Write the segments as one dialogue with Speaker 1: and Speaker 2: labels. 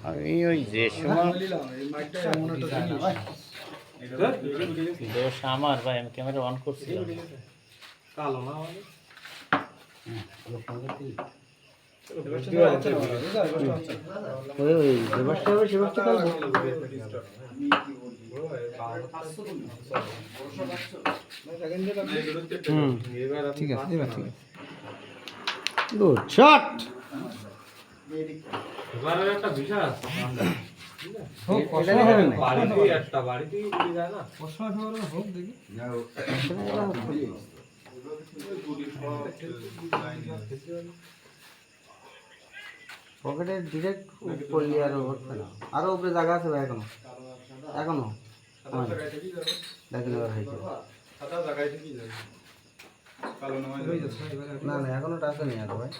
Speaker 1: আমি ওই যে সময় দোষ আমার ভাই, আমি ক্যামেরা অন করছিলাম।
Speaker 2: কালো না
Speaker 3: ঠিক আছে, এবার ঠিক আছে। Good shot.
Speaker 2: এবারে একটা বিষয় আছে
Speaker 3: হোক
Speaker 2: বাড়িতে একটা বাড়িতে গুলি যায় না
Speaker 3: কসমা খবর হোক দেখি।
Speaker 4: পকেটে ডিরেক্ট করলি আর হচ্ছে না, আরো উপরে জায়গা আছে ভাই এখনো এখনো দেখেন এবার হয়েছে না না এখনো টাকা নেই আর ভাই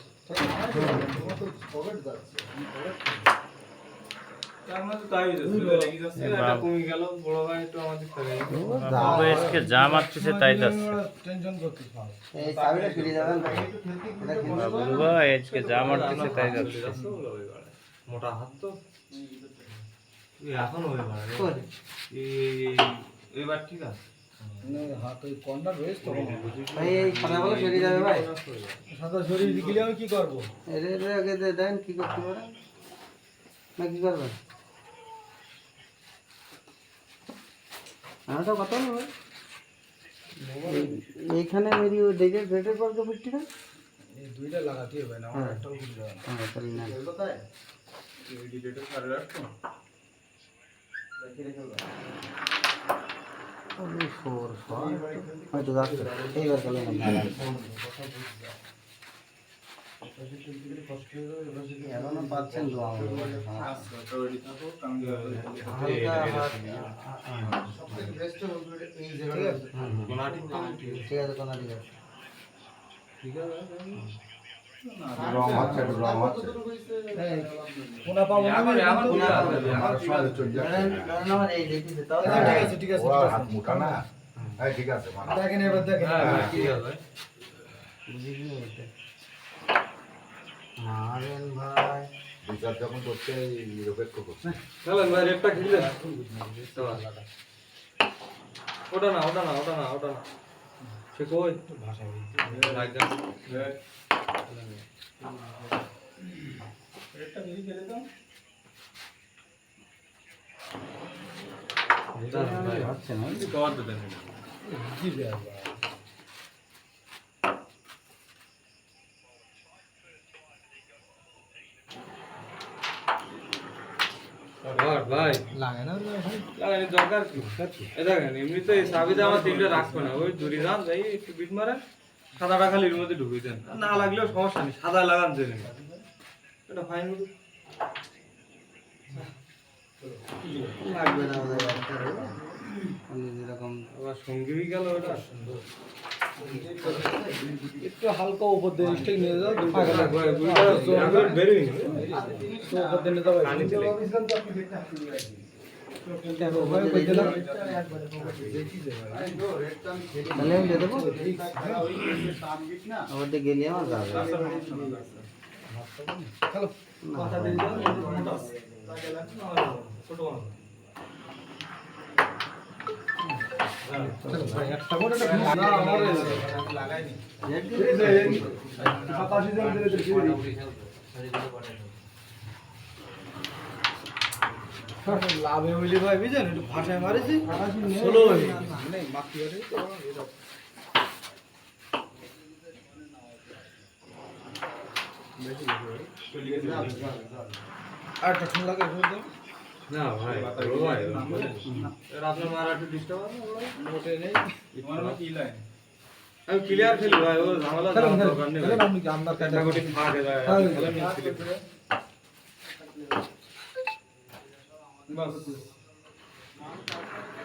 Speaker 1: আজকে যা মারতেছে তাই যাচ্ছে
Speaker 4: এই চাবিটা ফিরে যাবেন ভাই
Speaker 1: বাবুল ভাই, আজকে যা মারতেছে তাই যাচ্ছে।
Speaker 2: মোটা হাত তো এখন এবার ঠিক আছে
Speaker 3: হাত ওই কর্নার রয়েছে তো
Speaker 4: ভাই এই খানাগুলো ফিরে যাবে ভাই
Speaker 3: সাদা শরীর দিলে আমি কি করব?
Speaker 4: এর আগে দেন কি করতে পারেন না কি করবেন আমি তো কথা বলবো এইখানে মেরি ওই দেখে গেটের পর মিট্টিটা
Speaker 3: এই দুইটা লাগাতে হবে না, আমার একটাও খুলে দাও।
Speaker 4: হ্যাঁ তাহলে না হয়তো যাচ্ছে এইবার চলে এখনো পাচ্ছেন তো ঠিক আছে কোনা ঠিক আছে
Speaker 3: কোনা পাবো না ঠিক আছে
Speaker 5: হাত মোটা না, ঠিক আছে
Speaker 3: দেখেন এবার দেখেন
Speaker 4: মারেন ভাই
Speaker 5: বিচার যখন করছে নিরপেক্ষ করছে
Speaker 2: চলেন ভাই একটা খেলে ওটা না ওটা না ওটা না ওটা না সে কই ভাষা একটা মিলি খেলে দাও
Speaker 4: হচ্ছে না
Speaker 2: কভার দেন
Speaker 3: কি ব্যাপার
Speaker 2: ভাই
Speaker 3: লাগে না ভাই
Speaker 2: লাগানি দরকার কি এই দেখেন এমনিতে এই চাবিতে আমার তিনটা রাখবে না ওই দড়ি যান যাই একটু বিট মারেন সাদাটা খালি এর মধ্যে ঢুকিয়ে দেন না লাগলেও সমস্যা নেই সাদা লাগান জেনে এটা ফাইন
Speaker 4: লাগবে না যেরকম
Speaker 2: আবার সঙ্গী হয়ে গেল ওটা সুন্দর
Speaker 3: একটু হালকা উপর দিয়ে স্টেক নিয়ে যাও দুটো
Speaker 2: বেরিয়ে
Speaker 3: তো উপর দিয়ে নিয়ে যাও
Speaker 4: তাহলে আমি দিয়ে দেবো ওর দিকে গেলে আমার যাবে
Speaker 3: চলো
Speaker 2: কথা দিয়ে দাও ছোট
Speaker 3: চলো ভাই একটা করে একটা না আমার লাগাইনি লাভে হইলে ভাই বুঝলেন একটু ভাষায় মারেছি ষোলো মানে মাখি আছে আর একটা ঠুন লাগে
Speaker 2: না ভাই বড় ভাই আপনার মারা একটু ডিস্টার্ব আছে
Speaker 3: মোটে নেই
Speaker 2: আমি ক্লিয়ার খেলি ভাই ও ঝামেলা দরকার নেই
Speaker 3: আপনি কি আপনার কাছে
Speaker 2: গোটি ফাটে যায়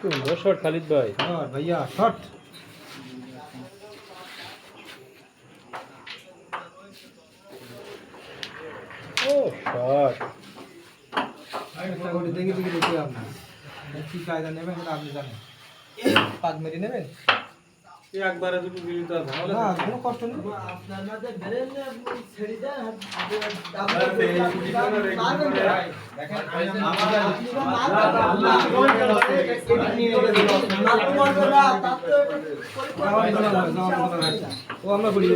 Speaker 1: সুন্দর শট খালিদ ভাই।
Speaker 3: হ্যাঁ ভাইয়া শট
Speaker 1: ও শট
Speaker 3: একটা করে দেখি দেখি দেখি আপনার কি কায়দা নেবেন সেটা আপনি জানেন পাঁচ মেরি নেবেন
Speaker 2: এই একবারে দুটো দিলি তো আর ঝামেলা
Speaker 3: না
Speaker 2: থাকে না।
Speaker 3: কোনো কষ্ট নেই ও আমরা করি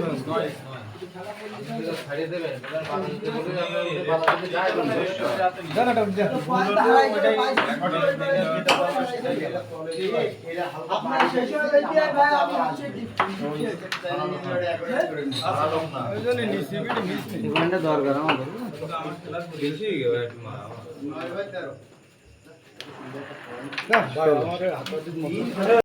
Speaker 3: জানাটা
Speaker 4: এখানটা দরকার আমাদের
Speaker 2: বেশি হয়ে গেল একটু মা
Speaker 3: আমাদের হাত